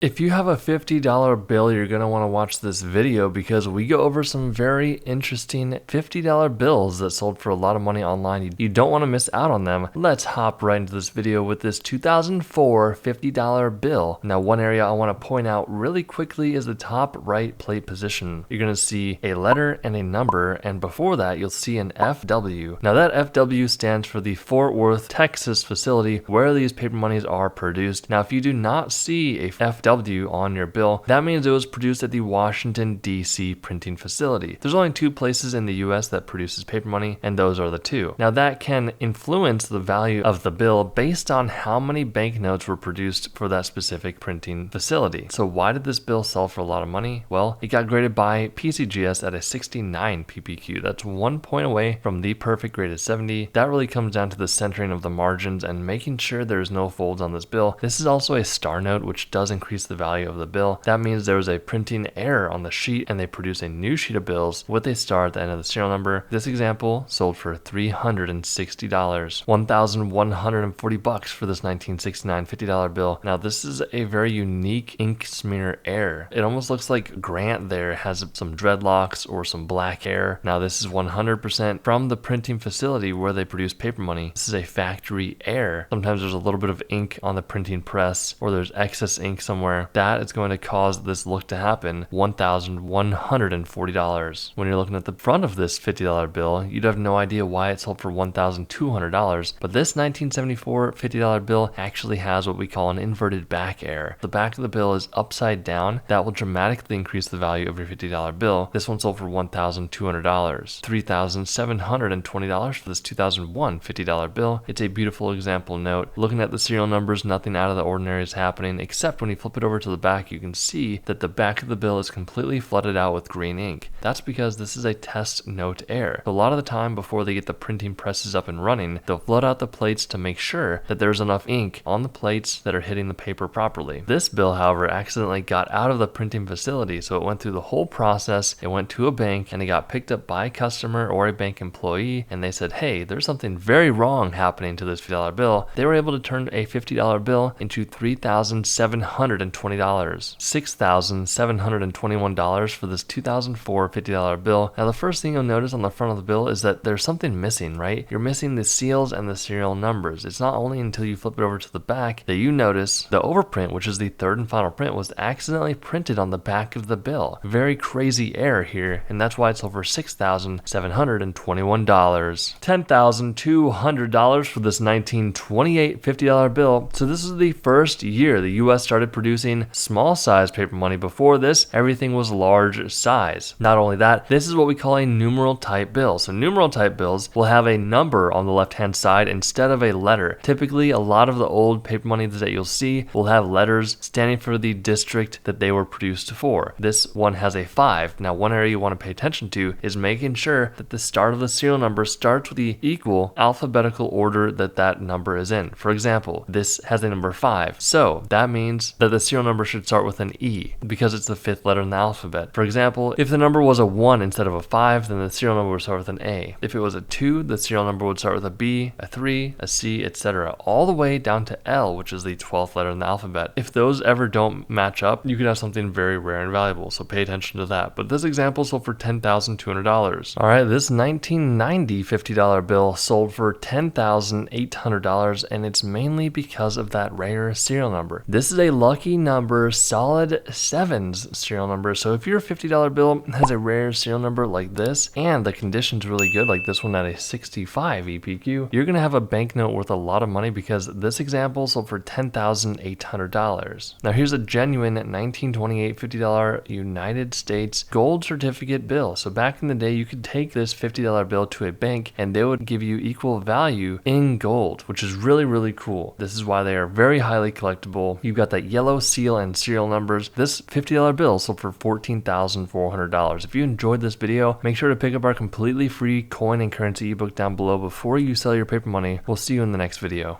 If you have a $50 bill, you're going to want to watch this video because we go over some very interesting $50 bills that sold for a lot of money online. You don't want to miss out on them. Let's hop right into this video with this 2004 $50 bill. Now, one area I want to point out really quickly is the top right plate position. You're going to see a letter and a number, and before that, you'll see an FW. Now, that FW stands for the Fort Worth, Texas facility where these paper monies are produced. Now, if you do not see a FW on your bill, that means it was produced at the Washington, D.C. printing facility. There's only two places in the U.S. that produces paper money, and those are the two. Now, that can influence the value of the bill based on how many banknotes were produced for that specific printing facility. So why did this bill sell for a lot of money? Well, it got graded by PCGS at a 69 PPQ. That's 1 point away from the perfect grade of 70. That really comes down to the centering of the margins and making sure there's no folds on this bill. This is also a star note, which does increase the value of the bill. That means there was a printing error on the sheet and they produce a new sheet of bills with a star at the end of the serial number. This example sold for $360, $1,140 for this 1969 $50 bill. Now, this is a very unique ink smear error. It almost looks like Grant there has some dreadlocks or some black hair. Now, this is 100% from the printing facility where they produce paper money. This is a factory error. Sometimes there's a little bit of ink on the printing press or there's excess ink somewhere. That is going to cause this look to happen. $1,140. When you're looking at the front of this $50 bill, you'd have no idea why it sold for $1,200. But this 1974 $50 bill actually has what we call an inverted back error. The back of the bill is upside down. That will dramatically increase the value of your $50 bill. This one sold for $1,200. $3,720 for this 2001 $50 bill. It's a beautiful example note. Looking at the serial numbers, nothing out of the ordinary is happening, except when you flip it over to the back, you can see that the back of the bill is completely flooded out with green ink. That's because this is a test note error. So a lot of the time before they get the printing presses up and running, they'll flood out the plates to make sure that there's enough ink on the plates that are hitting the paper properly. This bill, however, accidentally got out of the printing facility, so it went through the whole process. It went to a bank and it got picked up by a customer or a bank employee, and they said, hey, there's something very wrong happening to this $50 bill. They were able to turn a $50 bill into $3,720, $6,721 for this 2004 $50 bill. Now, the first thing you'll notice on the front of the bill is that there's something missing, right? You're missing the seals and the serial numbers. It's not only until you flip it over to the back that you notice the overprint, which is the third and final print, was accidentally printed on the back of the bill. Very crazy error here, and that's why it sold for $6,721. $10,200 for this 1928 $50 bill. So this is the first year the U.S. started producing small size paper money. Before this, everything was large size. Not only that, this is what we call a numeral type bill. So numeral type bills will have a number on the left hand side instead of a letter. Typically, a lot of the old paper money that you'll see will have letters standing for the district that they were produced for. This one has a 5. Now, one area you want to pay attention to is making sure that the start of the serial number starts with the equal alphabetical order that that number is in. For example, this has a number 5. So that means that the serial number should start with an E because it's the 5th letter in the alphabet. For example, if the number was a 1 instead of a 5, then the serial number would start with an A. If it was a 2, the serial number would start with a B, a 3, a C, etc., all the way down to L, which is the 12th letter in the alphabet. If those ever don't match up, you could have something very rare and valuable, so pay attention to that. But this example sold for $10,200. All right, this 1990 $50 bill sold for $10,800, and it's mainly because of that rare serial number. This is a lucky number, solid 7s serial number. So if your $50 bill has a rare serial number like this and the condition's really good, like this one at a 65 EPQ, you're gonna have a banknote worth a lot of money because this example sold for $10,800. Now, here's a genuine 1928 $50 United States gold certificate bill. So back in the day, you could take this $50 bill to a bank and they would give you equal value in gold, which is really, really cool. This is why they are very highly collectible. You've got that yellow seal and serial numbers. This $50 bill sold for $14,400. If you enjoyed this video, make sure to pick up our completely free coin and currency ebook down below before you sell your paper money. We'll see you in the next video.